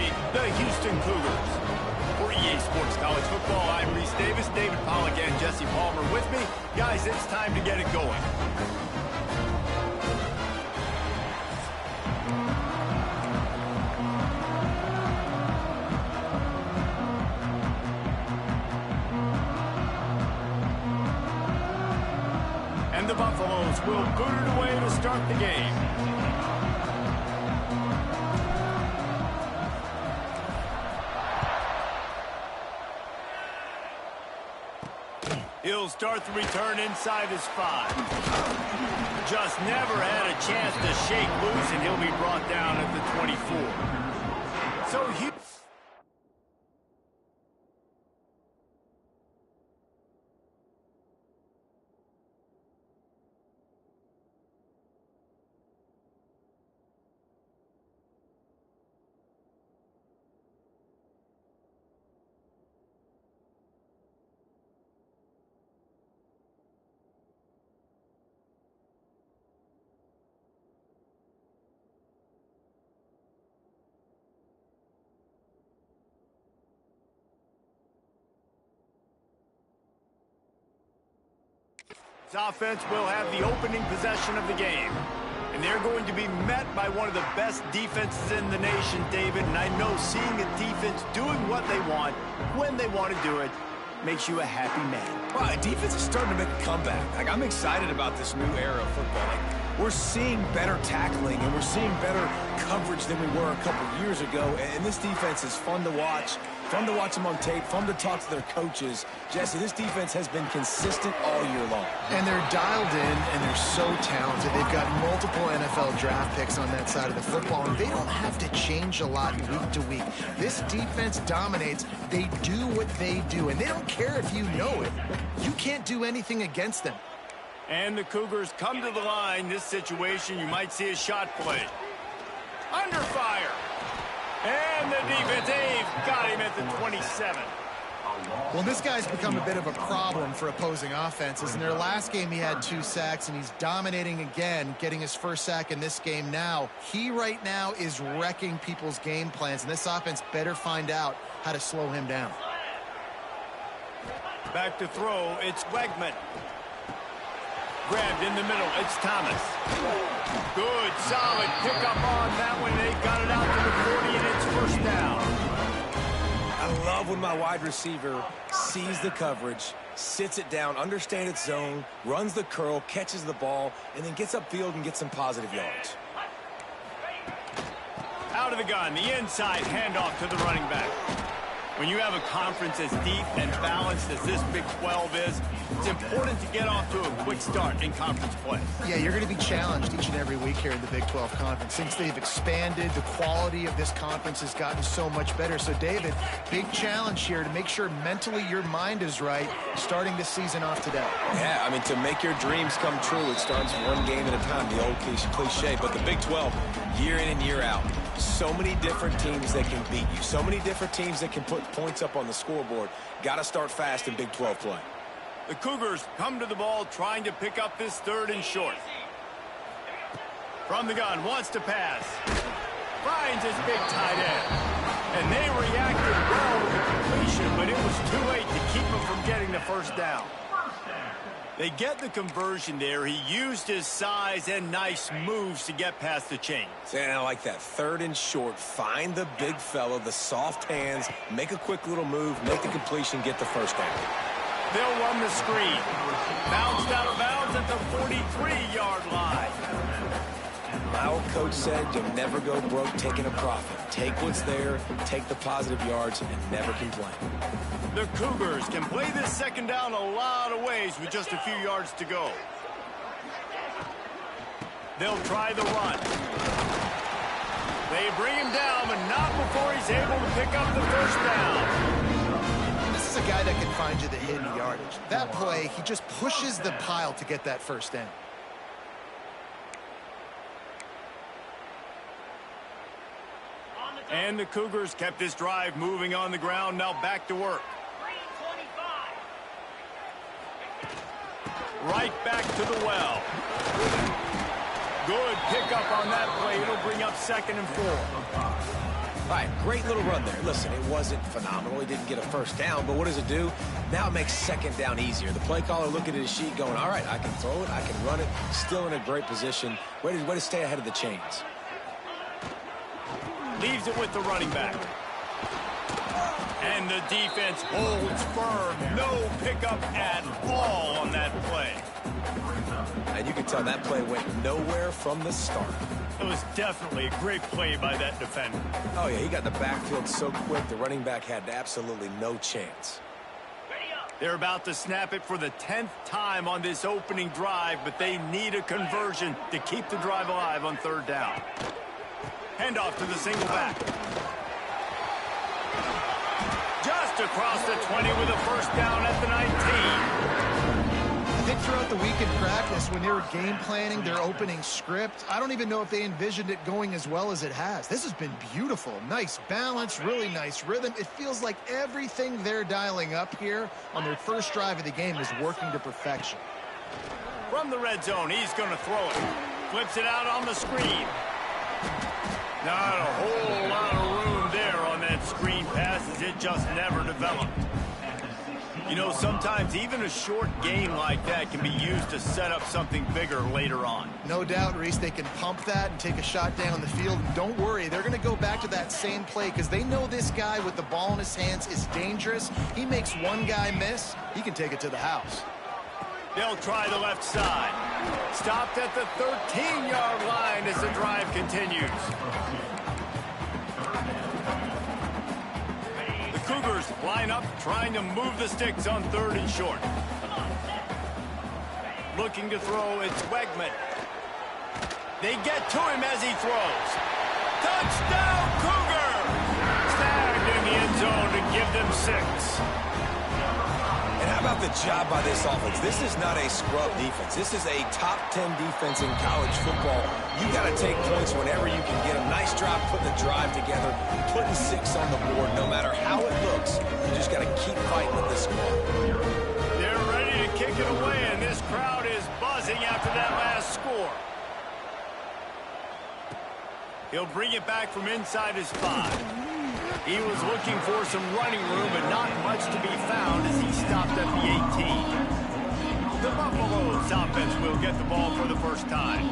week, the Houston Cougars. For EA Sports College Football, I'm Reese Davis, David Pollack, and Jesse Palmer with me. Guys, it's time to get it going. And the Buffaloes will boot it away to start the game. He'll start the return inside his 5. Just never had a chance to shake loose, and he'll be brought down at the 24. So he... This offense will have the opening possession of the game. And they're going to be met by one of the best defenses in the nation, David. And I know seeing a defense doing what they want, when they want to do it, makes you a happy man. Well, defense is starting to make a comeback. I'm excited about this new era of football. We're seeing better tackling, and we're seeing better coverage than we were a couple years ago. And this defense is fun to watch. Fun to watch them on tape, fun to talk to their coaches. Jesse, this defense has been consistent all year long. And they're dialed in, and they're so talented. They've got multiple NFL draft picks on that side of the football, and they don't have to change a lot week to week. This defense dominates. They do what they do, and they don't care if you know it. You can't do anything against them. And the Cougars come to the line. This situation, you might see a shot play. Under fire. And the defense, they've got him at the 27. Well, this guy's become a bit of a problem for opposing offenses. In their last game, he had 2 sacks, and he's dominating again, getting his first sack in this game now. He right now is wrecking people's game plans, and this offense better find out how to slow him down. Back to throw, it's Wegman. Grabbed in the middle, it's Thomas. Good, solid pickup on that one. They got it out to the 40, and it's first down. I love when my wide receiver sees the coverage, sits it down, understands its zone, runs the curl, catches the ball, and then gets upfield and gets some positive yards. Out of the gun, the inside handoff to the running back. When you have a conference as deep and balanced as this Big 12 is, it's important to get off to a quick start in conference play. Yeah, you're going to be challenged each and every week here in the Big 12 Conference. Since they've expanded, the quality of this conference has gotten so much better. So, David, big challenge here to make sure mentally your mind is right starting this season off today. Yeah, I mean, to make your dreams come true, it starts one game at a time, the old cliche. But the Big 12, year in and year out, so many different teams that can beat you, so many different teams that can put points up on the scoreboard. Got to start fast in Big 12 play. The Cougars come to the ball trying to pick up this 3rd and short. From the gun, wants to pass. Finds his big tight end. And they reacted well with the completion, but it was too late to keep him from getting the first down. They get the conversion there. He used his size and nice moves to get past the chains. And I like that. 3rd and short. Find the big fella, the soft hands, make a quick little move, make the completion, get the first down. They'll run the screen. Bounced out of bounds at the 43-yard line. My old coach said you'll never go broke taking a profit. Take what's there, take the positive yards, and never complain. The Cougars can play this 2nd down a lot of ways with just a few yards to go. They'll try the run. They bring him down, but not before he's able to pick up the first down. This is a guy that can find you the hidden yardage. That play, he just pushes the pile to get that first down. And the Cougars kept this drive moving on the ground. Now back to work. Right back to the well. Good pickup on that play. It'll bring up 2nd and 4. All right, great little run there. Listen, it wasn't phenomenal. He didn't get a first down, but what does it do? Now it makes second down easier. The play caller looking at his sheet going, all right, I can throw it, I can run it, still in a great position. Way to stay ahead of the chains. Leaves it with the running back. And the defense holds firm. No pickup at all on that play. And you can tell that play went nowhere from the start. It was definitely a great play by that defender. Oh, yeah, he got the backfield so quick, the running back had absolutely no chance. They're about to snap it for the 10th time on this opening drive, but they need a conversion to keep the drive alive on third down. Handoff to the single back. Just across the 20 with a first down at the 19. I think throughout the week in practice, when they were game planning their opening script, I don't even know if they envisioned it going as well as it has. This has been beautiful. Nice balance, really nice rhythm. It feels like everything they're dialing up here on their first drive of the game is working to perfection. From the red zone, he's going to throw it. Flips it out on the screen. Not a whole lot of room there on that screen pass as it just never developed. You know, sometimes even a short game like that can be used to set up something bigger later on. No doubt, Reese, they can pump that and take a shot down the field. And don't worry, they're going to go back to that same play because they know this guy with the ball in his hands is dangerous. He makes one guy miss, he can take it to the house. They'll try the left side. Stopped at the 13-yard line as the drive continues. Cougars line up, trying to move the sticks on third and short. Looking to throw, it's Wegman. They get to him as he throws. Touchdown, Cougar! Snagged in the end zone to give them 6. And how about the job by this offense? This is not a scrub defense. This is a top 10 defense in college football. You got to take points whenever you can get them. Nice job putting the drive together, putting 6 on the board. No matter how it looks, you just got to keep fighting with this squad. They're ready to kick it away, and this crowd is buzzing after that last score. He'll bring it back from inside his 5. He was looking for some running room, but not much to be found as he stopped at the 18. The Buffaloes offense will get the ball for the first time.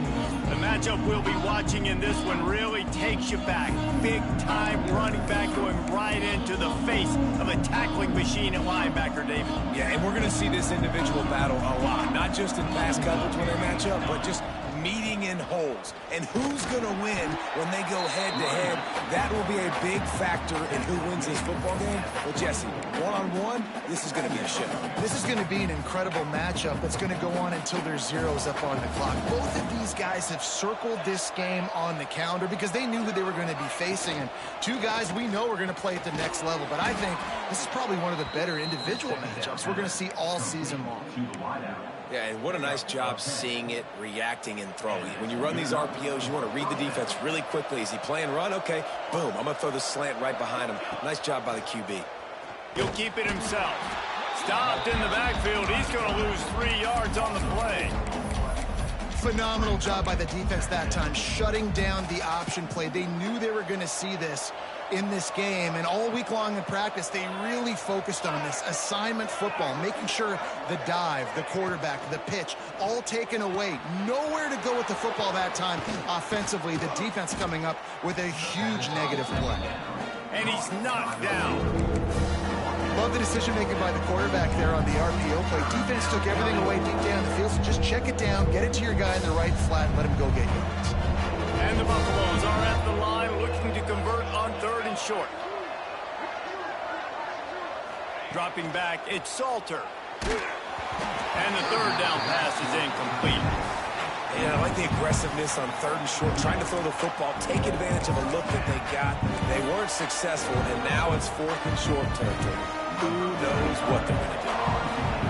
The matchup we'll be watching in this one really takes you back. Big-time running back going right into the face of a tackling machine at linebacker, David. Yeah, and we're going to see this individual battle a lot. Not just in pass coverage when they match up, but just meeting in holes. And who's going to win when they go head-to-head? That will be a big factor in who wins this football game. But, Jesse, one-on-one, this is going to be a show. This is going to be an incredible matchup that's going to go on until there's zeros up on the clock. Both of these guys have circled this game on the calendar because they knew who they were going to be facing. And two guys we know are going to play at the next level. But I think this is probably one of the better individual matchups we're going to see all season long. Yeah, and what a nice job seeing it, reacting, and throwing. When you run these RPOs, you want to read the defense really quickly. Is he playing run? Okay, boom, I'm going to throw the slant right behind him. Nice job by the QB. He'll keep it himself. Stopped in the backfield. He's going to lose 3 yards on the play. Phenomenal job by the defense that time, shutting down the option play. They knew they were going to see this in this game, and all week long in practice, they really focused on this assignment football, making sure the dive, the quarterback, the pitch, all taken away. Nowhere to go with the football that time offensively. The defense coming up with a huge negative play. And he's knocked down. Love the decision-making by the quarterback there on the RPO play. Defense took everything away deep down the field, so just check it down, get it to your guy in the right flat, and let him go get yards. And the Buffaloes are at the line looking to convert on third and short. Dropping back, it's Salter. And the third down pass is incomplete. Yeah, I like the aggressiveness on third and short, trying to throw the football, take advantage of a look that they got. They weren't successful, and now it's fourth and short territory. Who knows what they're going to do?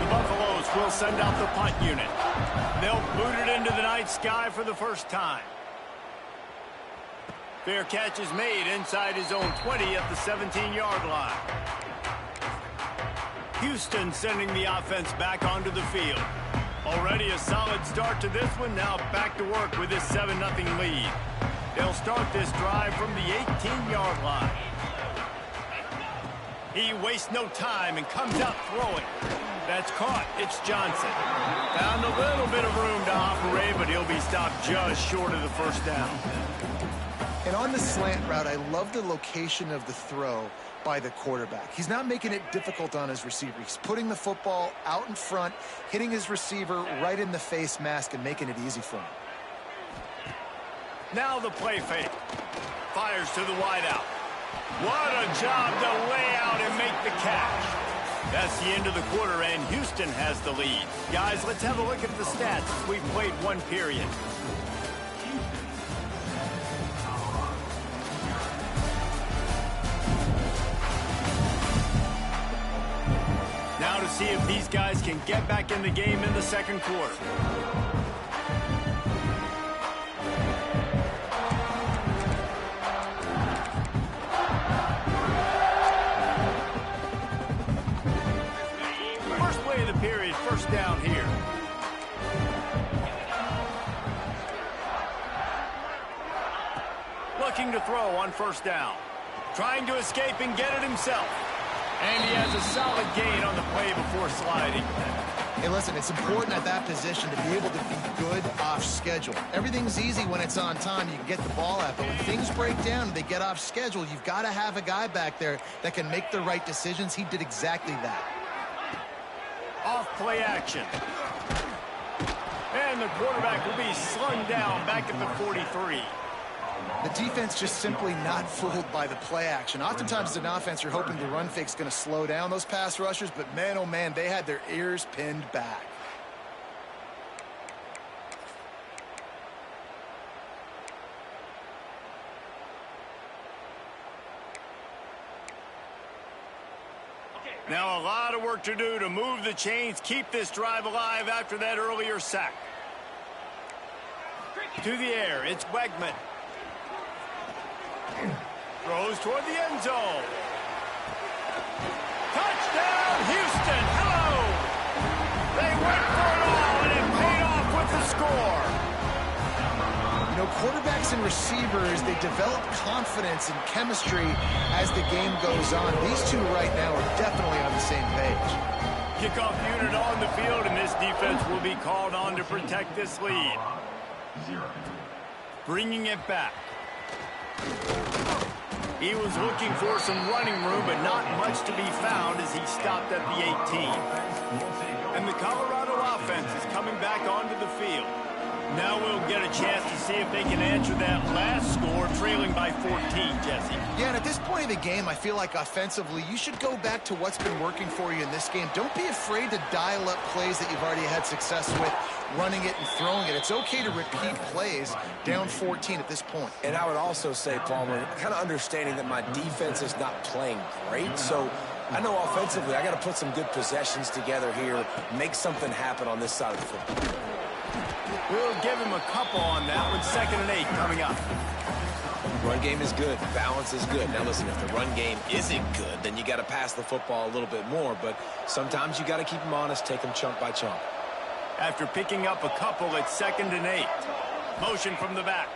The Buffaloes will send out the punt unit. They'll boot it into the night sky for the first time. Fair catch is made inside his own 20 at the 17-yard line. Houston sending the offense back onto the field. Already a solid start to this one. Now back to work with this 7-0 lead. They'll start this drive from the 18-yard line. He wastes no time and comes out throwing. That's caught. It's Johnson. Found a little bit of room to operate, but he'll be stopped just short of the first down. And on the slant route, I love the location of the throw by the quarterback. He's not making it difficult on his receiver. He's putting the football out in front, hitting his receiver right in the face mask and making it easy for him. Now the play fake. Fires to the wideout. What a job to lay out and make the catch. That's the end of the quarter, and Houston has the lead. Guys, let's have a look at the stats as we've played one period. Now to see if these guys can get back in the game in the second quarter. First play of the period, first down here. Looking to throw on first down. Trying to escape and get it himself. And he has a solid gain on the play before sliding. Hey, listen, it's important at that position to be able to be good off schedule. Everything's easy when it's on time. You can get the ball out. But when things break down and they get off schedule, you've got to have a guy back there that can make the right decisions. He did exactly that. Off play action. And the quarterback will be slung down back at the 43. The defense just simply not fooled by the play action. Oftentimes as an offense, you're hoping the run fake's going to slow down those pass rushers, but man, oh man, they had their ears pinned back. Now a lot of work to do to move the chains, keep this drive alive after that earlier sack. To the air, it's Wegman. Throws toward the end zone. Touchdown, Houston. Hello. They went for it all, and it paid off with the score. You know, quarterbacks and receivers, they develop confidence and chemistry as the game goes on. These two right now are definitely on the same page. Kickoff unit on the field, and this defense will be called on to protect this lead. Bringing it back. He was looking for some running room, but not much to be found as he stopped at the 18. And the Colorado offense is coming back onto the field. Now we'll get a chance to see if they can answer that last score, trailing by 14, Jesse. Yeah, and at this point of the game, I feel like offensively, you should go back to what's been working for you in this game. Don't be afraid to dial up plays that you've already had success with, running it and throwing it. It's okay to repeat plays down 14 at this point. And I would also say, Palmer, kind of understanding that my defense is not playing great, so I know offensively I got to put some good possessions together here, make something happen on this side of the football. We'll give him a couple on that one. 2nd and 8 coming up. Run game is good. Balance is good. Now, listen, if the run game isn't good, then you got to pass the football a little bit more. But sometimes you got to keep them honest, take them chunk by chunk. After picking up a couple, it's 2nd and 8. Motion from the back.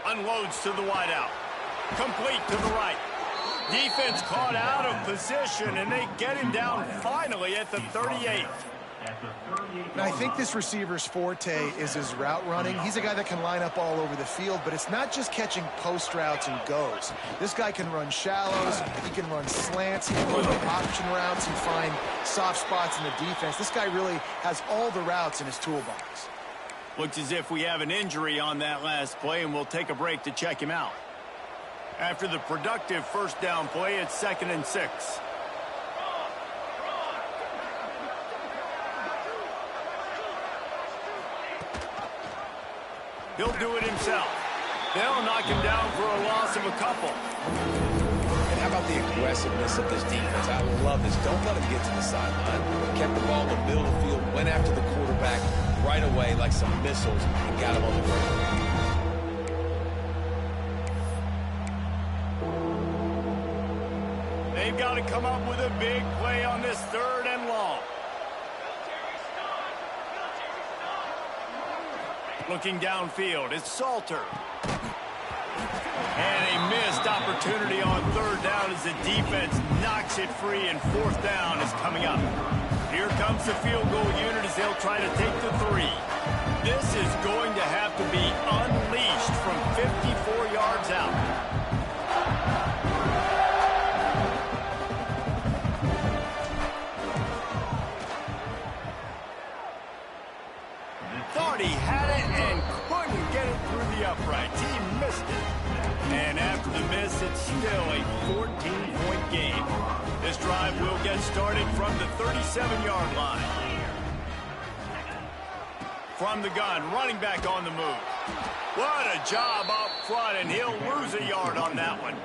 Unloads to the wideout. Complete to the right. Defense caught out of position, and they get him down finally at the 38. Now, I think this receiver's forte is his route running. He's a guy that can line up all over the field, but it's not just catching post routes and goes. This guy can run shallows, he can run slants, he can run option routes and find soft spots in the defense. This guy really has all the routes in his toolbox. Looks as if we have an injury on that last play, and we'll take a break to check him out. After the productive first down play, it's 2nd and 6. He'll do it himself. They'll knock him down for a loss of a couple. And how about the aggressiveness of this defense? I love this. Don't let him get to the sideline. Kept the ball in the middle of the field, went after the quarterback right away like some missiles and got him on the ground. They've got to come up with a big play on this 3rd and long. Looking downfield, it's Salter. And a missed opportunity on third down as the defense knocks it free, and fourth down is coming up. Here comes the field goal unit as they'll try to take the 3. This is going to have to be unleashed from 54 yards out. Thought he had it and couldn't get it through the uprights. He missed it. And after the miss, it's still a 14-point game. This drive will get started from the 37-yard line. From the gun, running back on the move. What a job up front, and he'll lose a yard on that one.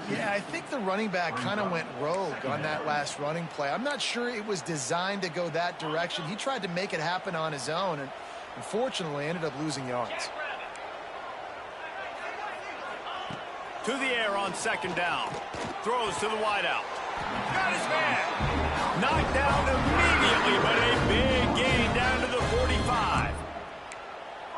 Yeah, I think the running back kind of went rogue on that last running play. I'm not sure it was designed to go that direction. He tried to make it happen on his own, and unfortunately ended up losing yards. To the air on second down. Throws to the wideout. Got his man. Knocked down immediately, but a big gain down to the 45.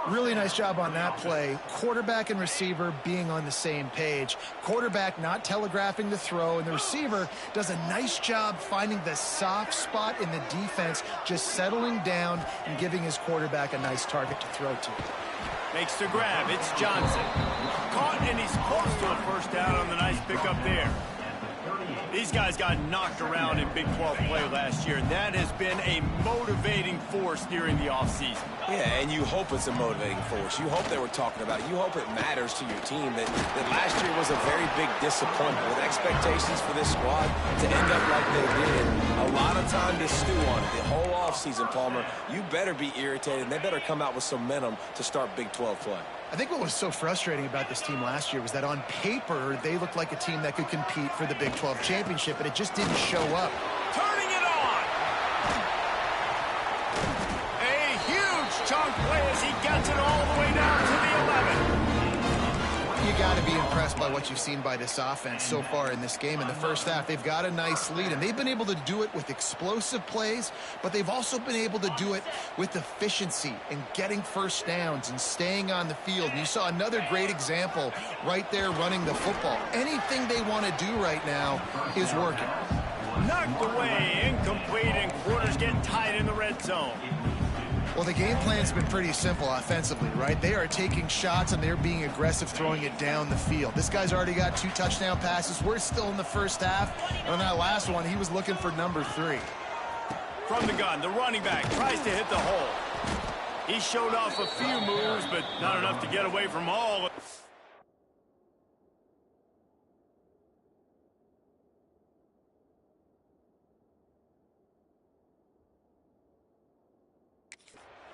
Really nice job on that play. Quarterback and receiver being on the same page. Quarterback not telegraphing the throw, and the receiver does a nice job finding the soft spot in the defense, just settling down and giving his quarterback a nice target to throw to. Makes the grab. It's Johnson. Caught, and he's close to a first down on the nice pickup there. These guys got knocked around in Big 12 play last year, and that has been a motivating force during the offseason. Yeah, and you hope it's a motivating force. You hope they were talking about it. You hope it matters to your team that last year was a very big disappointment with expectations for this squad to end up like they did. A lot of time to stew on it. The whole offseason, Palmer, you better be irritated, and they better come out with some momentum to start Big 12 play. I think what was so frustrating about this team last year was that on paper, they looked like a team that could compete for the Big 12 championship, but it just didn't show up. Turning it on! A huge chunk play as he gets it all the way down to the 11. You got to be impressed by what you've seen by this offense so far in this game. In the first half, they've got a nice lead, and they've been able to do it with explosive plays, but they've also been able to do it with efficiency and getting first downs and staying on the field. And you saw another great example right there running the football. Anything they want to do right now is working. Knocked away, incomplete, and quarters getting tight in the red zone. Well, the game plan's been pretty simple offensively, right? They are taking shots, and they're being aggressive, throwing it down the field. This guy's already got 2 touchdown passes. We're still in the first half. And on that last one, he was looking for number 3. From the gun, the running back tries to hit the hole. He showed off a few moves, but not enough to get away from all.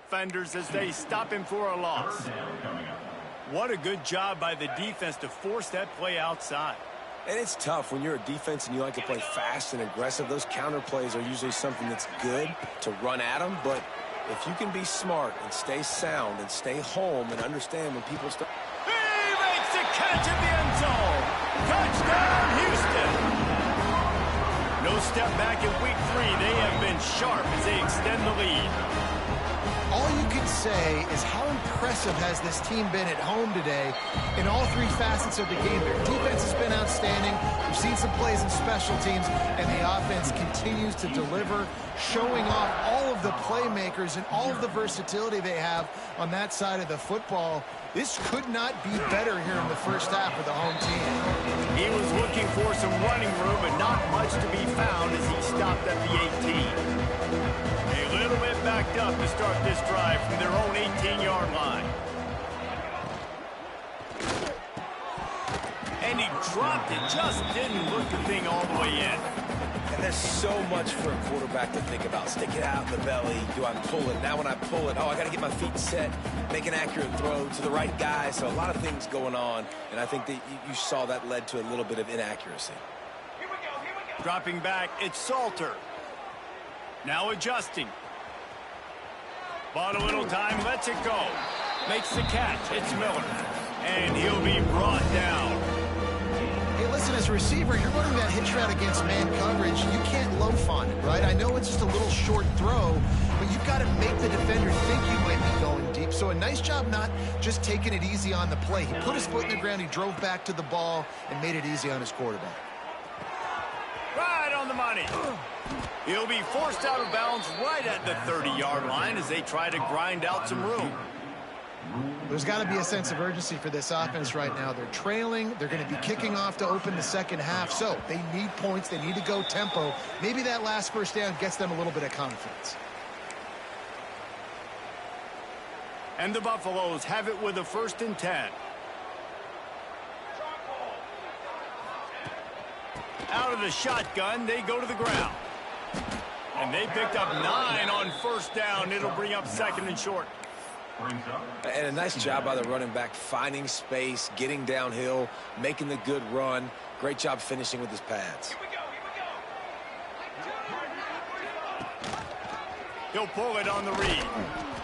Defenders as they stop him for a loss. What a good job by the defense to force that play outside. And it's tough when you're a defense and you like to play fast and aggressive. Those counter plays are usually something that's good to run at them. But if you can be smart and stay sound and stay home and understand when people start. He makes the catch in the end zone. Touchdown, Houston. No step back in week 3. They have been sharp as they extend the lead. All you can say is how impressive has this team been at home today in all 3 facets of the game. Their defense has been outstanding. We've seen some plays in special teams, and the offense continues to deliver, showing off all of the playmakers and all of the versatility they have on that side of the football. This could not be better here in the first half of the home team. He was looking for some running room, but not much to be found as he stopped at the 18. A little bit backed up to start this drive from their own 18-yard line. And he dropped it, just didn't look the thing all the way in. And there's so much for a quarterback to think about. Stick it out in the belly. Do I pull it? Now when I pull it, I got to get my feet set, make an accurate throw to the right guy. So a lot of things going on, and I think that you saw that led to a little bit of inaccuracy. Here we go. Dropping back, it's Salter. Now adjusting. Bought a little time, lets it go. Makes the catch, it's Miller. And he'll be brought down. Hey, listen, as a receiver, you're running that hitch route against man coverage. You can't loaf on it, right? I know it's just a little short throw, but but you've got to make the defender think you might be going deep. So a nice job not just taking it easy on the play. He put his foot in the ground, he drove back to the ball, and made it easy on his quarterback. Right on the money. He'll be forced out of bounds right at the 30-yard line as they try to grind out some room. There's got to be a sense of urgency for this offense right now. They're trailing. They're going to be kicking off to open the second half. So they need points. They need to go tempo. Maybe that last first down gets them a little bit of confidence. And the Buffaloes have it with a 1st and 10. Out of the shotgun, they go to the ground. And they picked up 9 on 1st down. It'll bring up 2nd and short. And a nice job by the running back, finding space, getting downhill, making the good run. Great job finishing with his pads. He'll pull it on the read.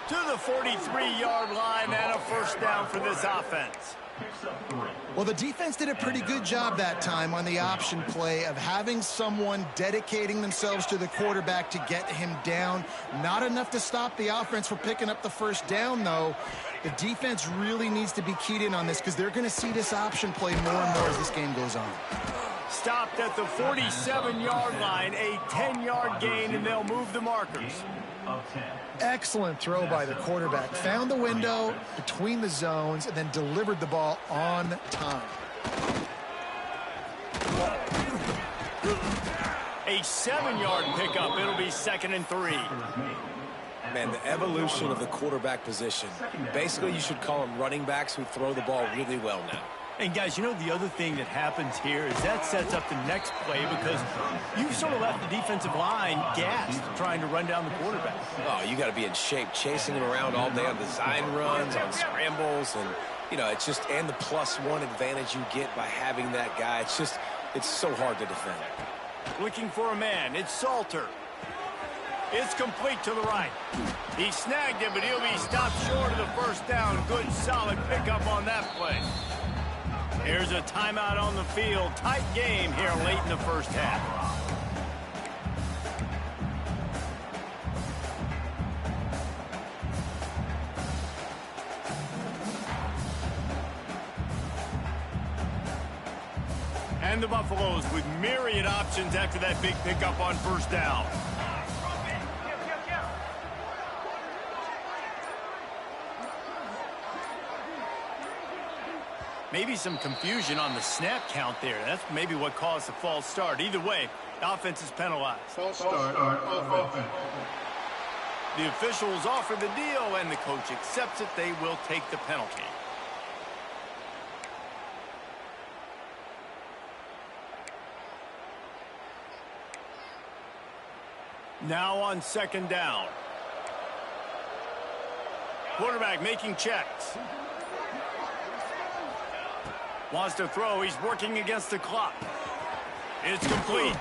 To the 43-yard line and a 1st down for this offense. Well, the defense did a pretty good job that time on the option play of having someone dedicating themselves to the quarterback to get him down. Not enough to stop the offense from picking up the 1st down, though. The defense really needs to be keyed in on this because they're going to see this option play more and more as this game goes on. Stopped at the 47-yard line, a 10-yard gain, and they'll move the markers. Excellent throw by the quarterback. Found the window between the zones and then delivered the ball on time. A 7-yard pickup. It'll be 2nd and 3. Man, the evolution of the quarterback position. Basically, you should call them running backs who throw the ball really well now. And guys, you know the other thing that happens here is that sets up the next play because you've sort of left the defensive line gassed trying to run down the quarterback. Oh, you got to be in shape, chasing him around all day on design runs, on scrambles, and, you know, it's just, and the +1 advantage you get by having that guy. It's just, it's so hard to defend. Looking for a man. It's Salter. It's complete to the right. He snagged it, but he'll be stopped short of the 1st down. Good, solid pickup on that play. Here's a timeout on the field. Tight game here late in the 1st half. And the Buffaloes with myriad options after that big pickup on 1st down. Maybe some confusion on the snap count there. That's maybe what caused the false start. Either way, the offense is penalized. False start of offense. The officials offer the deal, and the coach accepts it. They will take the penalty. Now on 2nd down. Quarterback making checks. Wants to throw. He's working against the clock. It's complete.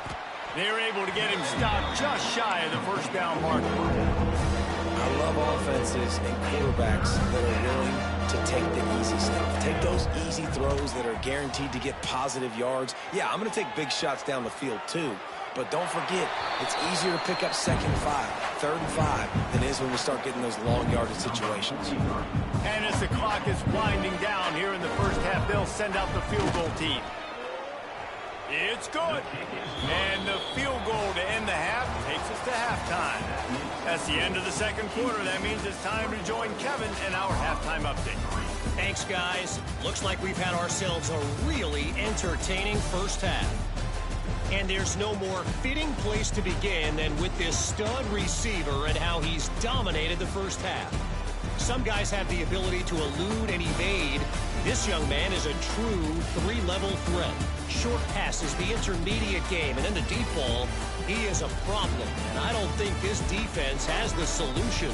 They're able to get him stopped just shy of the 1st down marker. I love offenses and quarterbacks that are willing to take the easy stuff. Take those easy throws that are guaranteed to get positive yards. Yeah, I'm going to take big shots down the field too. But don't forget, it's easier to pick up 2nd and 5, 3rd and 5 than it is when we start getting those long yardage situations. And as the clock is winding down here in the 1st half, they'll send out the field goal team. It's good. And the field goal to end the half takes us to halftime. That's the end of the 2nd quarter. That means it's time to join Kevin in our halftime update. Thanks, guys. Looks like we've had ourselves a really entertaining 1st half. And there's no more fitting place to begin than with this stud receiver and how he's dominated the 1st half. Some guys have the ability to elude and evade. This young man is a true 3-level threat. Short passes, the intermediate game, and in the deep ball, he is a problem. And I don't think this defense has the solution.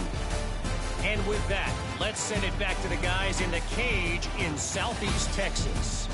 And with that, let's send it back to the guys in the cage in Southeast Texas.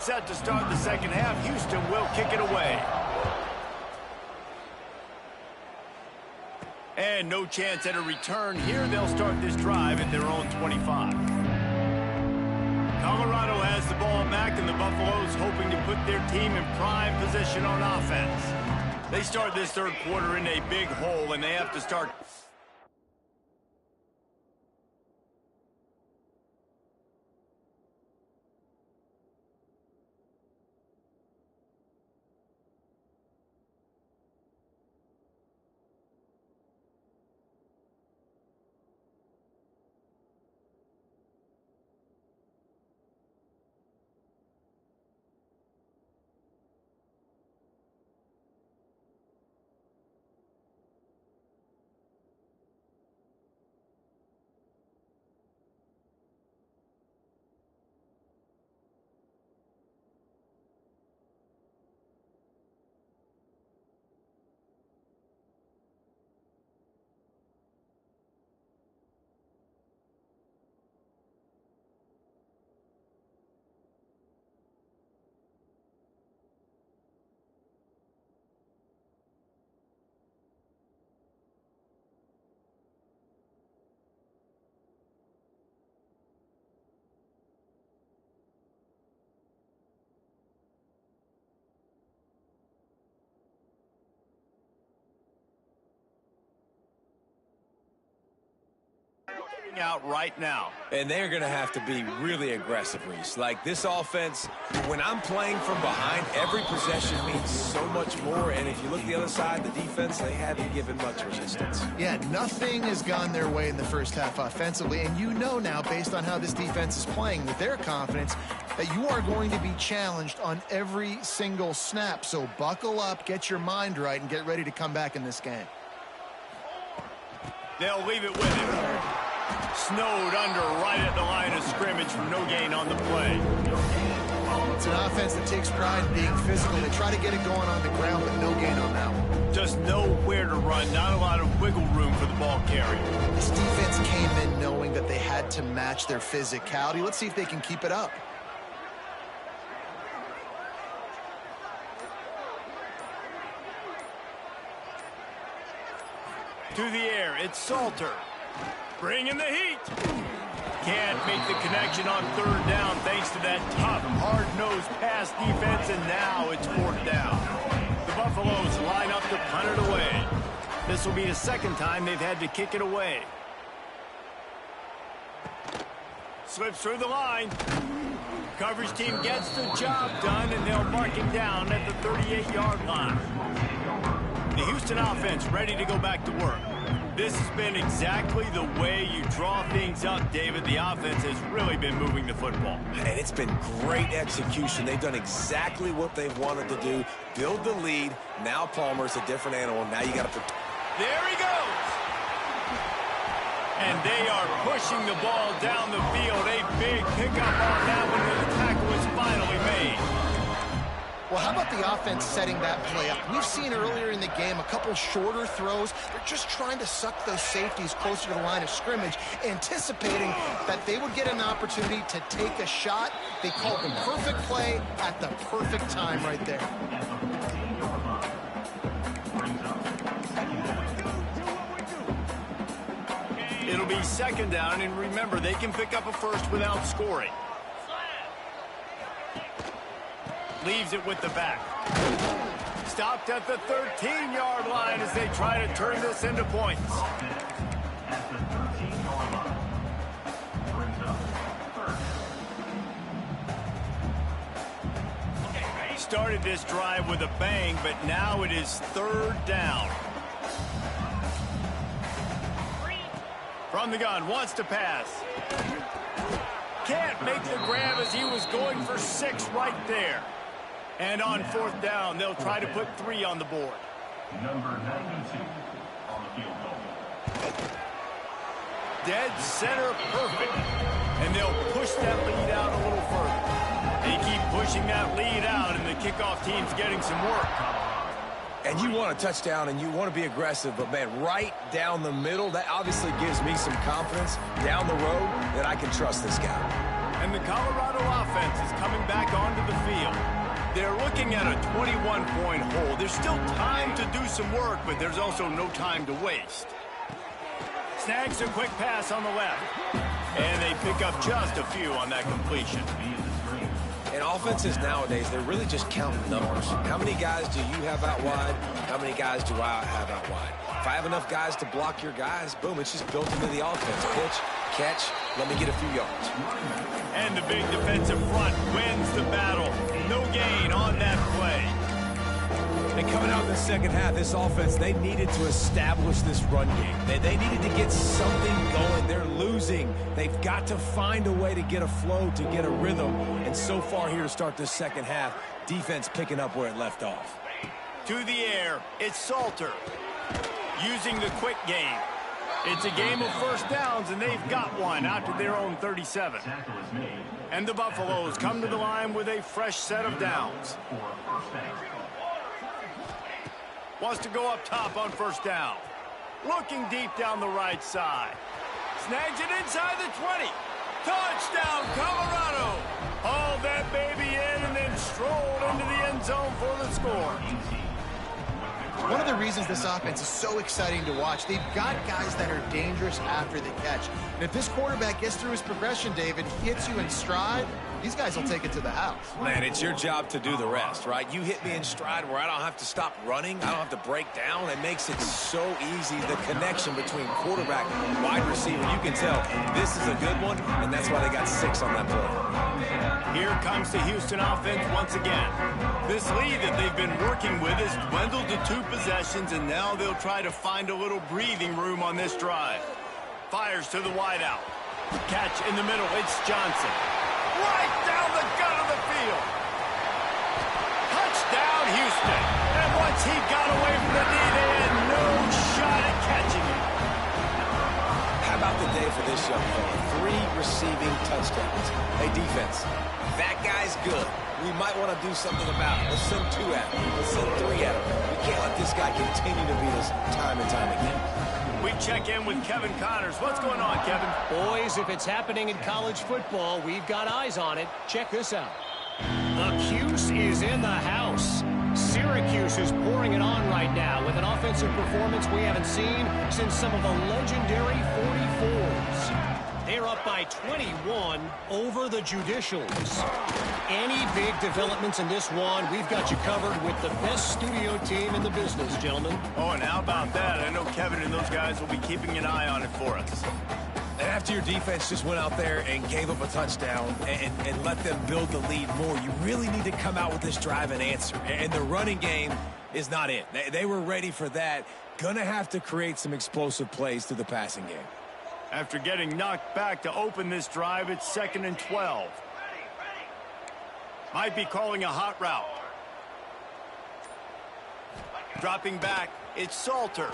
set to start the second half. Houston will kick it away. And no chance at a return here. They'll start this drive at their own 25. Colorado has the ball back, and the Buffaloes hoping to put their team in prime position on offense. They start this third quarter in a big hole, and they have to start... out right now. And they're going to have to be really aggressive, Reese. Like, this offense, when I'm playing from behind, every possession means so much more. And if you look at the other side, the defense, they haven't given much resistance. Yeah, nothing has gone their way in the first half offensively. And you know now, based on how this defense is playing with their confidence, that you are going to be challenged on every single snap. So buckle up, get your mind right, and get ready to come back in this game. They'll leave it with him. Snowed under right at the line of scrimmage from no gain on the play. It's an offense that takes pride in being physical. They try to get it going on the ground, but no gain on that one. Just nowhere to run, not a lot of wiggle room for the ball carrier. This defense came in knowing that they had to match their physicality. Let's see if they can keep it up. To the air, it's Salter. Bringing the heat. Can't make the connection on third down thanks to that tough, hard-nosed pass defense, and now it's fourth down. The Buffaloes line up to punt it away. This will be the second time they've had to kick it away. Slips through the line. Coverage team gets the job done, and they'll mark him down at the 38-yard line. The Houston offense ready to go back to work. This has been exactly the way you draw things up, David. The offense has really been moving the football. And it's been great execution. They've done exactly what they've wanted to do. Build the lead. Now Palmer's a different animal. Now you got to... There he goes! And they are pushing the ball down the field. A big pickup on that one when the tackle is finally made. Well, how about the offense setting that play up? We've seen earlier in the game a couple shorter throws. They're just trying to suck those safeties closer to the line of scrimmage, anticipating that they would get an opportunity to take a shot. They called the perfect play at the perfect time right there. It'll be second down, and remember, they can pick up a first without scoring. Leaves it with the back. Stopped at the 13-yard line as they try to turn this into points. Started this drive with a bang, but now it is third down. From the gun, wants to pass. Can't make the grab as he was going for 6 right there. And on fourth down, they'll try to put 3 on the board. Number 92 on the field goal. Dead center perfect. And they'll push that lead out a little further. They keep pushing that lead out, and the kickoff team's getting some work. And you want a touchdown, and you want to be aggressive, but, man, right down the middle, that obviously gives me some confidence down the road that I can trust this guy. And the Colorado offense is coming back onto the field. They're looking at a 21-point hole. There's still time to do some work, but there's also no time to waste. Snags a quick pass on the left. And they pick up just a few on that completion. And offenses nowadays, they're really just counting numbers. How many guys do you have out wide? How many guys do I have out wide? If I have enough guys to block your guys, boom, it's just built into the offense. Pitch, catch, let me get a few yards. And the big defensive front wins the battle. No gain on that play. And coming out in the second half, this offense, they needed to establish this run game. They needed to get something going. They're losing. They've got to find a way to get a flow, to get a rhythm. And so far here to start this second half, defense picking up where it left off. To the air, it's Salter. Using the quick game. It's a game of first downs, and they've got one out to their own 37. And the Buffaloes come to the line with a fresh set of downs. Wants to go up top on first down. Looking deep down the right side. Snags it inside the 20. Touchdown, Colorado. Hauled that baby in and then strolled into the end zone for the score. One of the reasons this offense is so exciting to watch, they've got guys that are dangerous after the catch. And if this quarterback gets through his progression, David, hits you in stride, these guys will take it to the house. Man, it's your job to do the rest, right? You hit me in stride where I don't have to stop running. I don't have to break down. It makes it so easy. The connection between quarterback and wide receiver, you can tell this is a good one, and that's why they got 6 on that play. Here comes the Houston offense once again. This lead that they've been working with has dwindled to 2 possessions, and now they'll try to find a little breathing room on this drive. Fires to the wideout. Catch in the middle. It's Johnson. Right down the gut of the field. Touchdown, Houston. And once he got away from the knee, they had no shot at catching him. How about the day for this young fella? 3 receiving touchdowns. Hey, defense, that guy's good. We might want to do something about it. Let's send 2 at him. Let's send 3 at him. We can't let this guy continue to beat us time and time again. We check in with Kevin Connors. What's going on, Kevin? Boys, if it's happening in college football, we've got eyes on it. Check this out. The Cuse is in the house. Syracuse is pouring it on right now with an offensive performance we haven't seen since some of the legendary 44s. They're up by 21 over the Judicials. Any big developments in this one, we've got you covered with the best studio team in the business, gentlemen. Oh, and how about that? I know Kevin and those guys will be keeping an eye on it for us. And after your defense just went out there and gave up a touchdown and let them build the lead more, you really need to come out with this drive and answer. And the running game is not it. They were ready for that. Gonna have to create some explosive plays through the passing game. After getting knocked back to open this drive, it's 2nd and 12. Might be calling a hot route. Dropping back, it's Salter.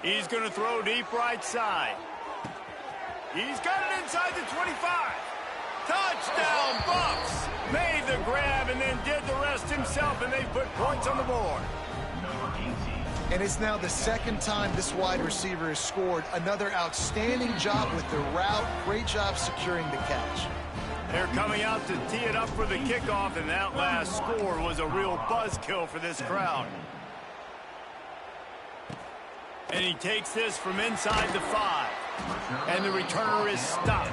He's going to throw deep right side. He's got it inside the 25. Touchdown, Buffs! Made the grab and then did the rest himself, and they put points on the board. And it's now the 2nd time this wide receiver has scored. Another outstanding job with the route. Great job securing the catch. They're coming out to tee it up for the kickoff, and that last score was a real buzzkill for this crowd. And he takes this from inside the 5. And the returner is stopped.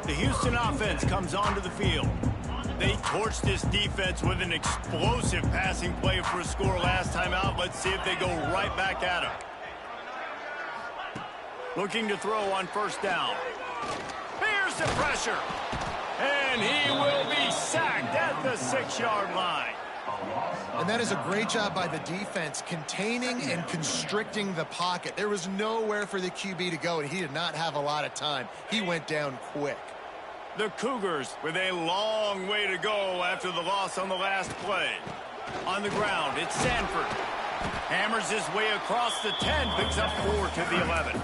The Houston offense comes onto the field. They torched this defense with an explosive passing play for a score last time out. Let's see if they go right back at him. Looking to throw on first down. Here's the pressure. And he will be sacked at the 6-yard line. And that is a great job by the defense, containing and constricting the pocket. There was nowhere for the QB to go, and he did not have a lot of time. He went down quick. The Cougars with a long way to go after the loss on the last play. On the ground, it's Sanford. Hammers his way across the 10, picks up 4 to the 11.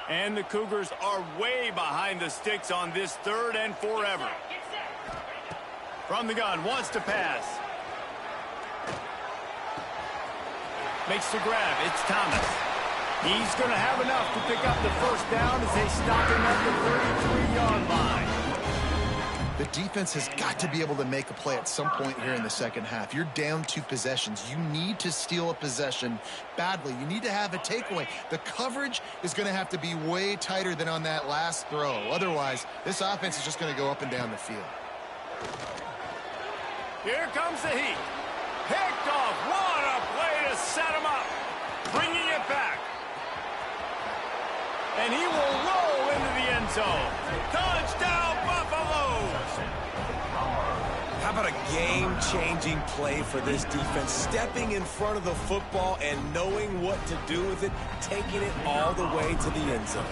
And the Cougars are way behind the sticks on this 3rd and forever. From the gun, wants to pass. Makes the grab. It's Thomas. He's going to have enough to pick up the first down as they stop him at the 33-yard line. The defense has got to be able to make a play at some point here in the second half. You're down 2 possessions. You need to steal a possession badly. You need to have a takeaway. The coverage is going to have to be way tighter than on that last throw. Otherwise, this offense is just going to go up and down the field. Here comes the heat. Picked off. What a play to set him up. Bringing it back. And he will roll into the end zone. Touchdown, Buffaloes! How about a game-changing play for this defense? Stepping in front of the football and knowing what to do with it, taking it all the way to the end zone.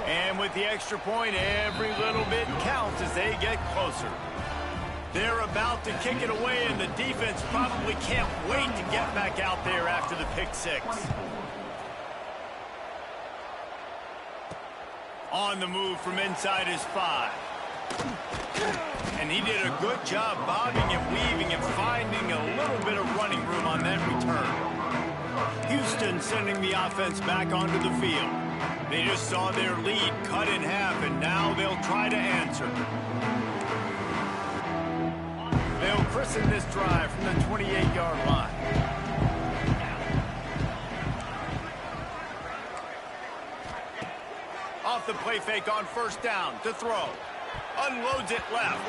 And with the extra point, every little bit counts as they get closer. They're about to kick it away, and the defense probably can't wait to get back out there after the pick six. On the move from inside his 5. And he did a good job bobbing and weaving and finding a little bit of running room on that return. Houston sending the offense back onto the field. They just saw their lead cut in half, and now they'll try to answer. They'll christen this drive from the 28-yard line. Off the play fake on first down to throw. Unloads it left.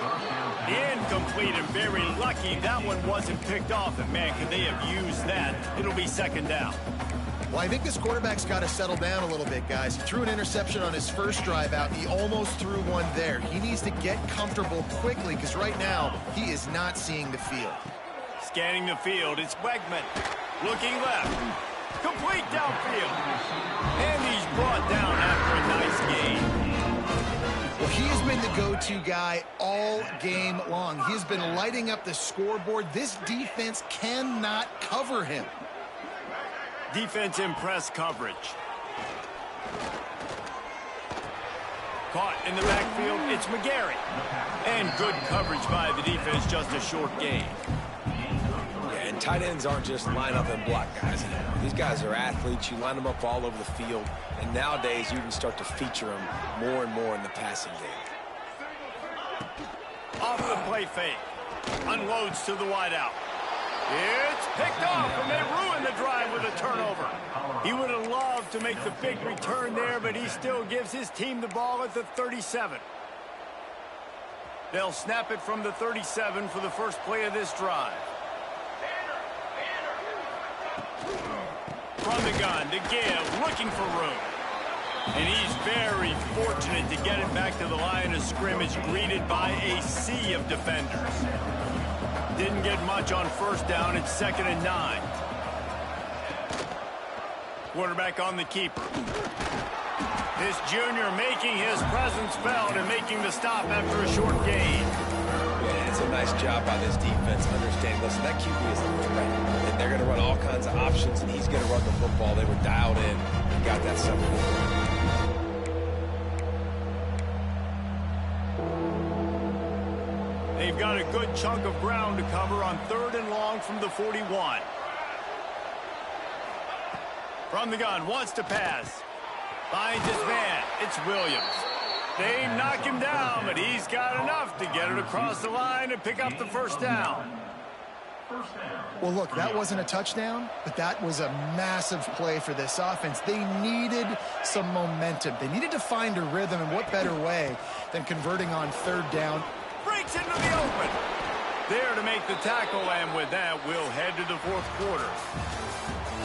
Incomplete and very lucky that one wasn't picked off. And man, could they have used that? It'll be second down. Well, I think this quarterback's got to settle down a little bit, guys. He threw an interception on his first drive out. He almost threw one there. He needs to get comfortable quickly because right now he is not seeing the field. Scanning the field, it's Wegman. Looking left. Complete downfield. And he's brought down after a nice game. Well, he has been the go-to guy all game long. He has been lighting up the scoreboard. This defense cannot cover him. Defense in press coverage. Caught in the backfield, it's McGarry. And good coverage by the defense, just a short gain. Yeah, and tight ends aren't just line up and block guys anymore. These guys are athletes. You line them up all over the field. And nowadays, you can start to feature them more and more in the passing game. Off the play fake. Unloads to the wideout. It's picked off, and they ruin the drive with a turnover. He would have loved to make the big return there, but he still gives his team the ball at the 37. They'll snap it from the 37 for the first play of this drive. From the gun to give, looking for room. And he's very fortunate to get it back to the line of scrimmage, greeted by a sea of defenders. Didn't get much on first down. It's 2nd and 9. Quarterback on the keeper. This junior making his presence felt and making the stop after a short gain. Yeah, it's a nice job by this defense understanding, listen, that QB is a threat. And they're going to run all kinds of options, and he's going to run the football. They were dialed in and got that stuff. They've got a good chunk of ground to cover on 3rd and long from the 41. From the gun, wants to pass. Finds his man. It's Williams. They knock him down, but he's got enough to get it across the line and pick up the first down. Well, look, that wasn't a touchdown, but that was a massive play for this offense. They needed some momentum. They needed to find a rhythm, and what better way than converting on 3rd down. Breaks into the open. There to make the tackle, and with that, we'll head to the 4th quarter.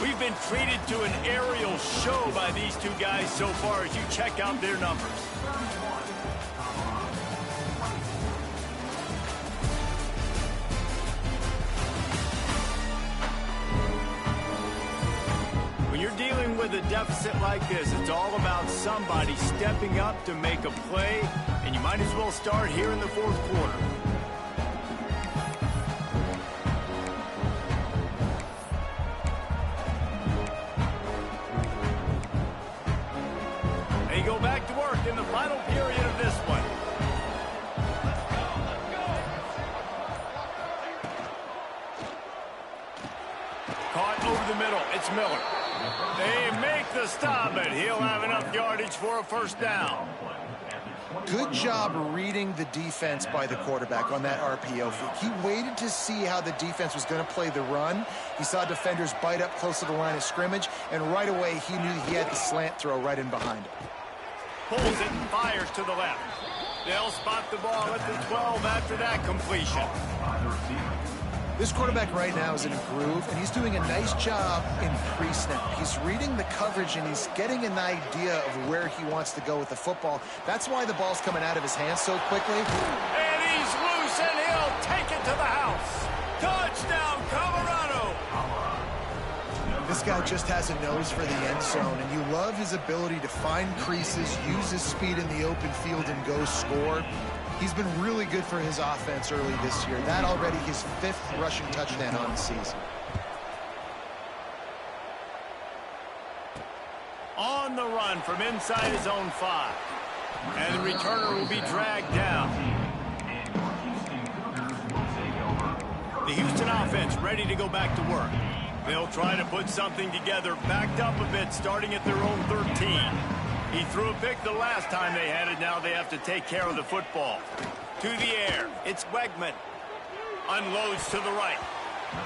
We've been treated to an aerial show by these two guys so far as you check out their numbers. When you're dealing with a deficit like this, it's all about somebody stepping up to make a play, and you might as well start here in the 4th quarter. They go back to work in the final period of this one. Caught the middle. It's Miller. They make the stop, but he'll have enough yardage for a first down. Good job reading the defense by the quarterback on that RPO fake. He waited to see how the defense was going to play the run. He saw defenders bite up close to the line of scrimmage, and right away he knew he had the slant throw right in behind him. Pulls it and fires to the left. They'll spot the ball at the 12 after that completion. This quarterback right now is in a groove, and he's doing a nice job in pre-snap. He's reading the coverage, and he's getting an idea of where he wants to go with the football. That's why the ball's coming out of his hands so quickly. And he's loose, and he'll take it to the house. Touchdown, Colorado! This guy just has a nose for the end zone, and you love his ability to find creases, use his speed in the open field, and go score. He's been really good for his offense early this year. That already his 5th rushing touchdown on the season. On the run from inside his own 5. And the returner will be dragged down. The Houston offense ready to go back to work. They'll try to put something together, backed up a bit, starting at their own 13. He threw a pick the last time they had it. Now they have to take care of the football. To the air. It's Wegman. Unloads to the right.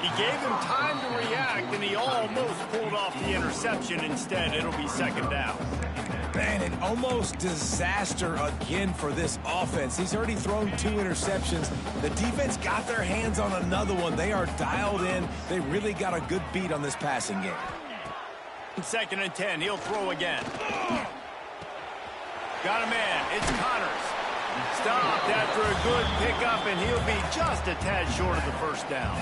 He gave him time to react, and he almost pulled off the interception. Instead, it'll be second down. Man, an almost disaster again for this offense. He's already thrown 2 interceptions. The defense got their hands on another one. They are dialed in. They really got a good beat on this passing game. 2nd and 10. He'll throw again. Got a man. It's Connors. Stopped after a good pickup, and he'll be just a tad short of the first down.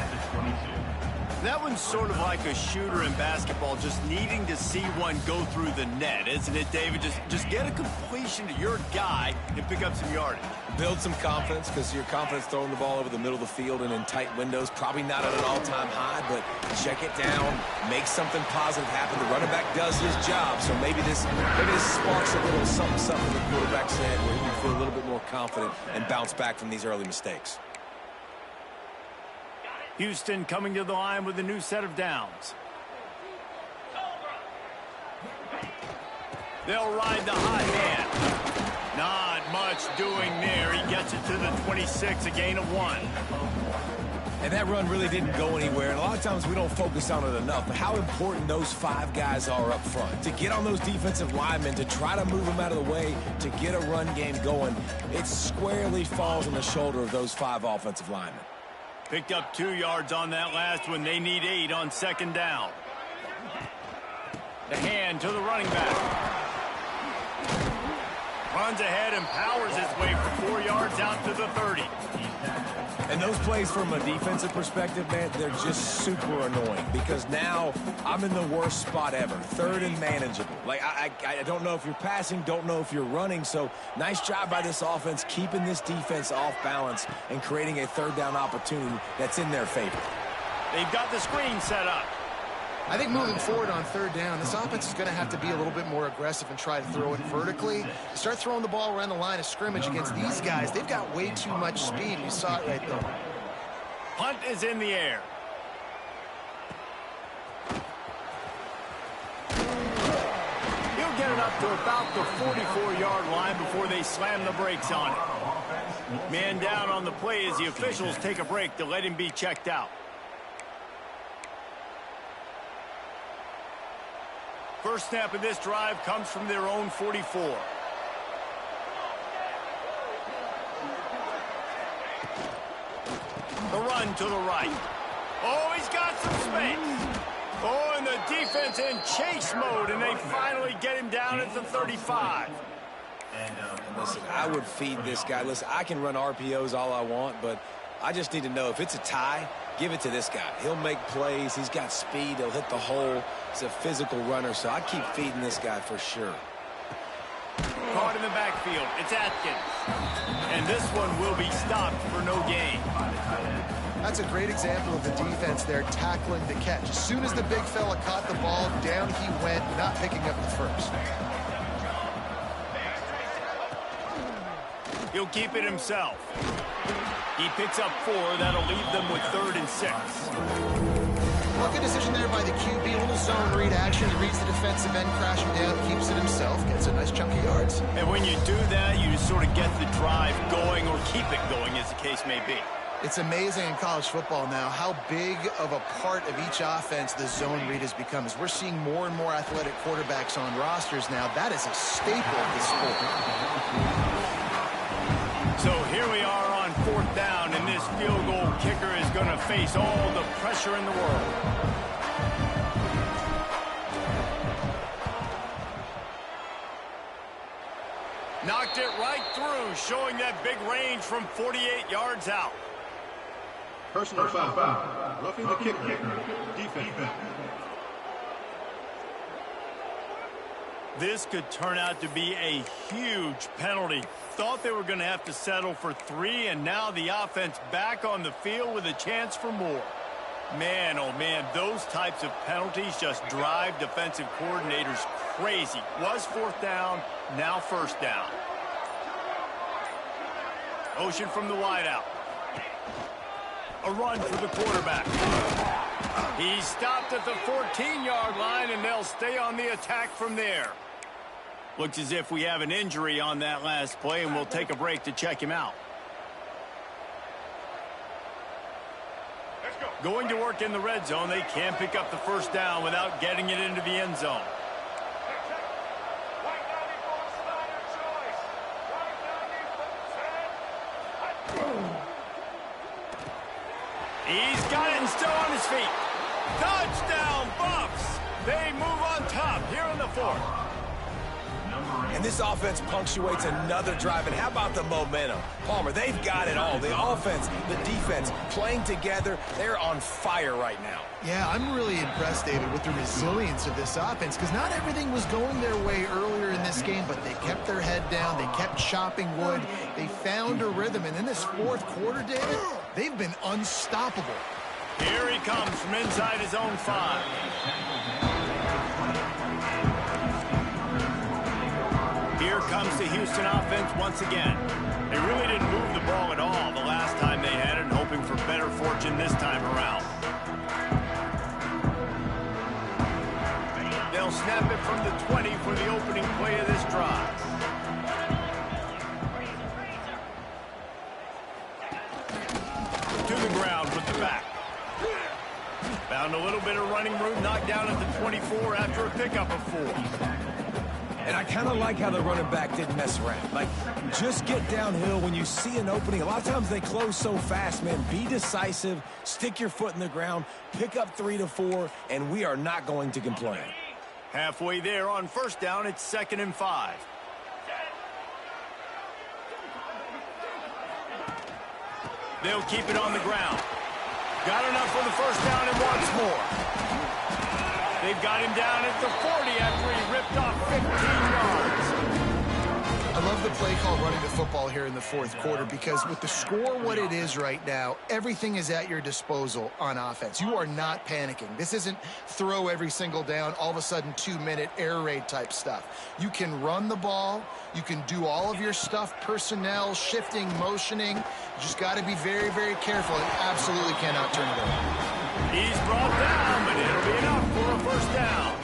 That one's sort of like a shooter in basketball, just needing to see one go through the net, isn't it, David? Just get a completion to your guy and pick up some yardage. Build some confidence, because your confidence throwing the ball over the middle of the field and in tight windows, probably not at an all-time high, but check it down, make something positive happen. The running back does his job, so maybe this sparks a little something the quarterback said where you feel a little bit more confident and bounce back from these early mistakes. Houston coming to the line with a new set of downs. They'll ride the hot hand. Not much doing there. He gets it to the 26, a gain of 1. And that run really didn't go anywhere. And a lot of times we don't focus on it enough. But how important those 5 guys are up front. To get on those defensive linemen, to try to move them out of the way, to get a run game going, it squarely falls on the shoulder of those 5 offensive linemen. Picked up 2 yards on that last one. They need 8 on second down. The hand to the running back. Runs ahead and powers his way for 4 yards out to the 30. And those plays from a defensive perspective, man, they're just super annoying because now I'm in the worst spot ever. 3rd and manageable. Like, I don't know if you're passing, don't know if you're running. So nice job by this offense keeping this defense off balance and creating a 3rd down opportunity that's in their favor. They've got the screen set up. I think moving forward on 3rd down, this offense is going to have to be a little bit more aggressive and try to throw it vertically. Start throwing the ball around the line of scrimmage against these guys. They've got way too much speed. You saw it right there. Punt is in the air. He'll get it up to about the 44-yard line before they slam the brakes on it. Man down on the play as the officials take a break to let him be checked out. First snap of this drive comes from their own 44. The run to the right. Oh, he's got some space. Oh, and the defense in chase mode, and they finally get him down at the 35. And listen, I would feed this guy. Listen, I can run RPOs all I want, but I just need to know if it's a tie, give it to this guy. He'll make plays. He's got speed. He'll hit the hole. He's a physical runner, so I'd keep feeding this guy for sure. Caught in the backfield. It's Atkins. And this one will be stopped for no gain. That's a great example of the defense there tackling the catch. As soon as the big fella caught the ball, down he went, not picking up the first. He'll keep it himself. He picks up 4. That'll leave them with 3rd and 6. Well, good decision there by the QB. A little zone read action. He reads the defensive end crashing down, keeps it himself, gets a nice chunk of yards. And when you do that, you sort of get the drive going or keep it going, as the case may be. It's amazing in college football now how big of a part of each offense the zone read has become. As we're seeing more and more athletic quarterbacks on rosters now, that is a staple of the sport. So here we are on 4th down, and this field goal kicker is going to face all the pressure in the world. Knocked it right through, showing that big range from 48 yards out. Personal foul. Roughing the kicker. Defense. This could turn out to be a huge penalty. Thought they were going to have to settle for 3, and now the offense back on the field with a chance for more. Man, oh man, those types of penalties just drive defensive coordinators crazy. Was 4th down, now 1st down. Motion from the wideout. A run for the quarterback. He stopped at the 14-yard line, and they'll stay on the attack from there. Looks as if we have an injury on that last play, and we'll take a break to check him out. Going to work in the red zone, they can't pick up the 1st down without getting it into the end zone. He's got it and still on his feet. Touchdown, Buffs. They move on top here in the 4th. And this offense punctuates another drive. And how about the momentum? Palmer, they've got it all. The offense, the defense, playing together. They're on fire right now. Yeah, I'm really impressed, David, with the resilience of this offense, because not everything was going their way earlier in this game, but they kept their head down. They kept chopping wood. They found a rhythm. And in this 4th quarter, David, they've been unstoppable. Here he comes from inside his own 5. Here comes the Houston offense once again. They really didn't move the ball at all the last time they had it, and hoping for better fortune this time around. They'll snap it from the 20 for the opening play of this drive. To the ground with the back. Found a little bit of running room, knocked down at the 24 after a pickup of 4. And I kind of like how the running back didn't mess around. Like, just get downhill when you see an opening. A lot of times they close so fast, man. Be decisive, stick your foot in the ground, pick up 3 to 4, and we are not going to complain. Halfway there on 1st down, it's 2nd and 5. They'll keep it on the ground. Got enough for the 1st down and wants more. They've got him down at the 40 after he ripped off 15 yards. I love the play call running the football here in the 4th quarter, because with the score what it is right now, everything is at your disposal on offense. You are not panicking. This isn't throw every single down, all of a sudden 2-minute air raid type stuff. You can run the ball. You can do all of your stuff, personnel, shifting, motioning. You just got to be very, very careful. You absolutely cannot turn it over. He's brought down, but it'll be enough for a 1st down.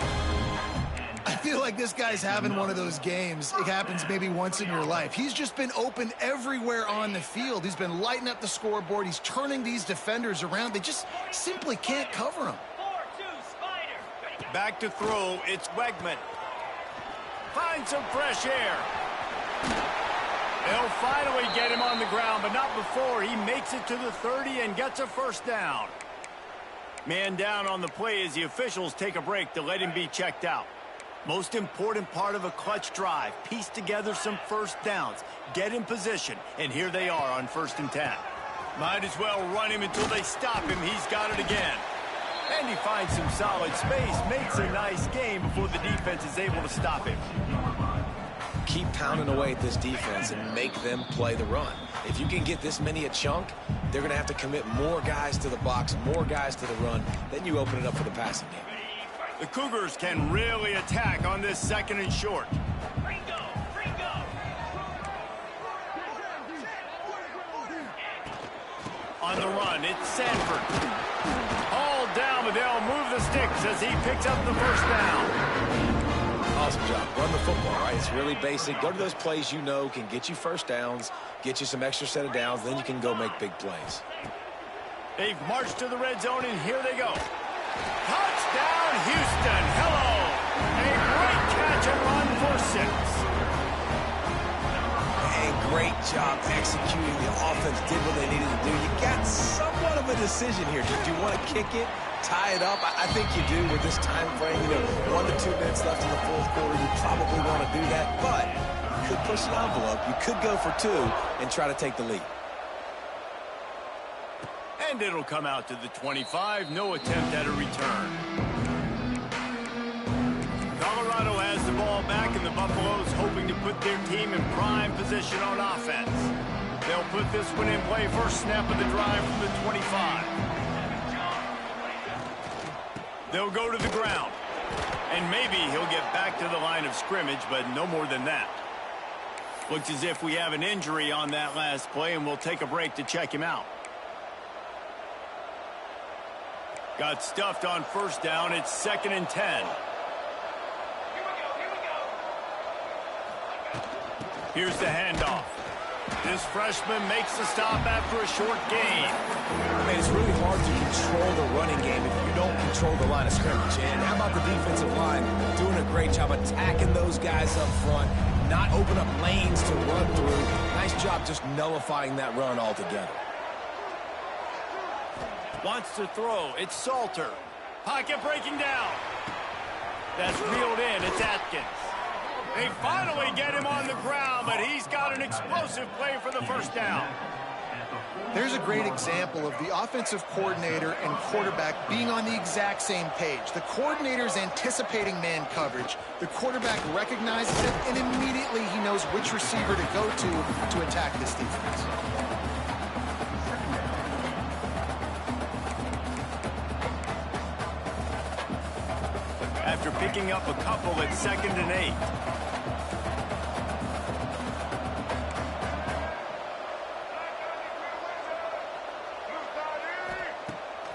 I feel like this guy's having one of those games. It happens maybe once in your life. He's just been open everywhere on the field. He's been lighting up the scoreboard. He's turning these defenders around. They just simply can't cover him. Back to throw. It's Wegman. Find some fresh air. They'll finally get him on the ground, but not before he makes it to the 30 and gets a 1st down. Man down on the play as the officials take a break to let him be checked out. Most important part of a clutch drive. Piece together some 1st downs. Get in position. And here they are on 1st and 10. Might as well run him until they stop him. He's got it again. And he finds some solid space. Makes a nice game before the defense is able to stop him. Keep pounding away at this defense and make them play the run. If you can get this many a chunk, they're going to have to commit more guys to the box, more guys to the run. Then you open it up for the passing game. The Cougars can really attack on this 2nd and short. On the run, it's Sanford. All down, but they'll move the sticks as he picks up the first down. Awesome job. Run the football, right? It's really basic. Go to those plays you know can get you first downs, get you some extra set of downs, then you can go make big plays. They've marched to the red zone, and here they go. Touchdown, Houston. Hello. A great catch and run for 6. And great job executing. The offense did what they needed to do. You got somewhat of a decision here. Do you want to kick it, tie it up? I think you do with this time frame. 1 to 2 minutes left in the fourth quarter. You probably want to do that, but you could push the envelope. You could go for 2 and try to take the lead. And it'll come out to the 25. No attempt at a return. Colorado has the ball back, and the Buffaloes hoping to put their team in prime position on offense. They'll put this one in play first snap of the drive from the 25. They'll go to the ground. And maybe he'll get back to the line of scrimmage, but no more than that. Looks as if we have an injury on that last play, and we'll take a break to check him out. Got stuffed on first down. It's 2nd and 10. Here's the handoff. This freshman makes the stop after a short gain. Man, it's really hard to control the running game if you don't control the line of scrimmage. And how about the defensive line doing a great job attacking those guys up front, not open up lanes to run through. Nice job just nullifying that run altogether. Wants to throw. It's Salter. Pocket breaking down. That's reeled in. It's Atkins. They finally get him on the ground, but he's got an explosive play for the first down. There's a great example of the offensive coordinator and quarterback being on the exact same page. The coordinator's anticipating man coverage. The quarterback recognizes it, and immediately he knows which receiver to go to attack this defense. After picking up a couple at 2nd and 8.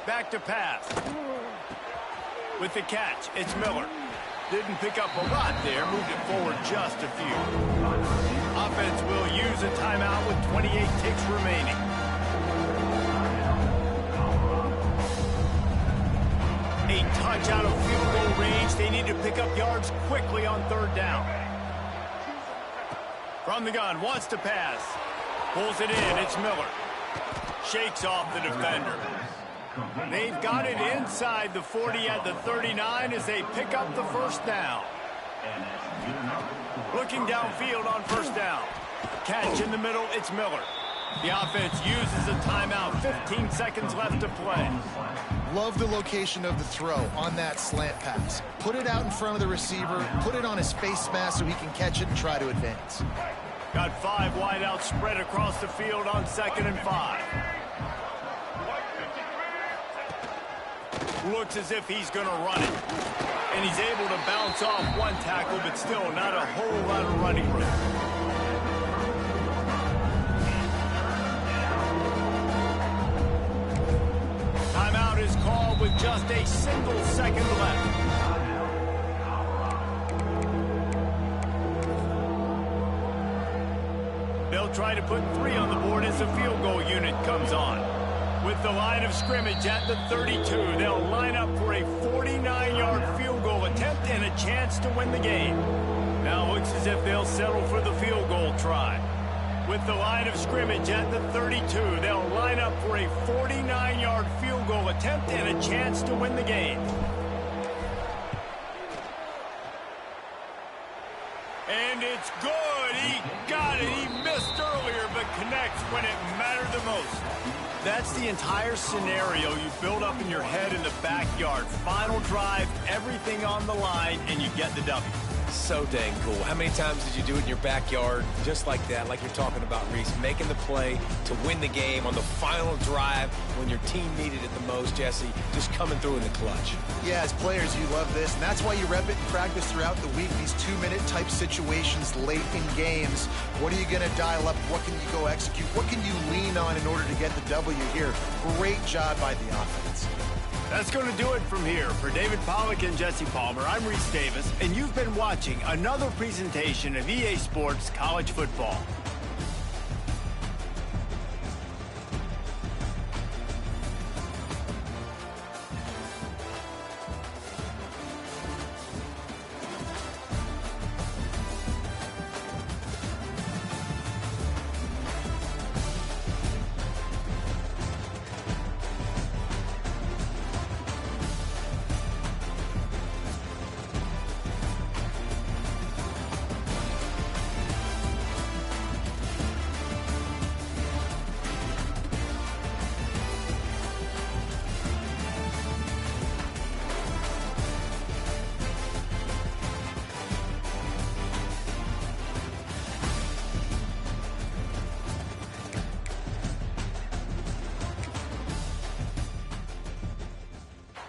Back to pass. With the catch, it's Miller. Didn't pick up a lot there, moved it forward just a few. Offense will use a timeout with 28 ticks remaining. A touch out of field goal range. They need to pick up yards quickly on 3rd down. From the gun, wants to pass. Pulls it in, it's Miller. Shakes off the defender. They've got it inside the 40 at the 39 as they pick up the first down. Looking downfield on first down. Catch in the middle, it's Miller. The offense uses a timeout. 15 seconds left to play. Love the location of the throw on that slant pass. Put it out in front of the receiver, put it on his face mask so he can catch it and try to advance. Got 5 wideouts spread across the field on 2nd and 5. Looks as if he's going to run it. And he's able to bounce off one tackle, but still not a whole lot of running room. Timeout is called with just a single second left. They'll try to put 3 on the board as the field goal unit comes on. With the line of scrimmage at the 32, they'll line up for a 49-yard field goal attempt and a chance to win the game. Now looks as if they'll settle for the field goal try. With the line of scrimmage at the 32, they'll line up for a 49-yard field goal attempt and a chance to win the game. And it's good. He got it. He missed earlier, but connects when it mattered the most. That's the entire scenario you build up in your head in the backyard. Final drive, everything on the line, and you get the W. So dang cool. How many times did you do it in your backyard just like that, like you're talking about, Reese, making the play to win the game on the final drive when your team needed it the most, Jesse, just coming through in the clutch. Yeah, as players, you love this, and that's why you rep it in practice throughout the week, these 2-minute type situations late in games. What are you going to dial up? What can you go execute? What can you lean on in order to get the W here? Great job by the offense. That's going to do it from here. For David Pollack and Jesse Palmer, I'm Reese Davis, and you've been watching another presentation of EA Sports College Football.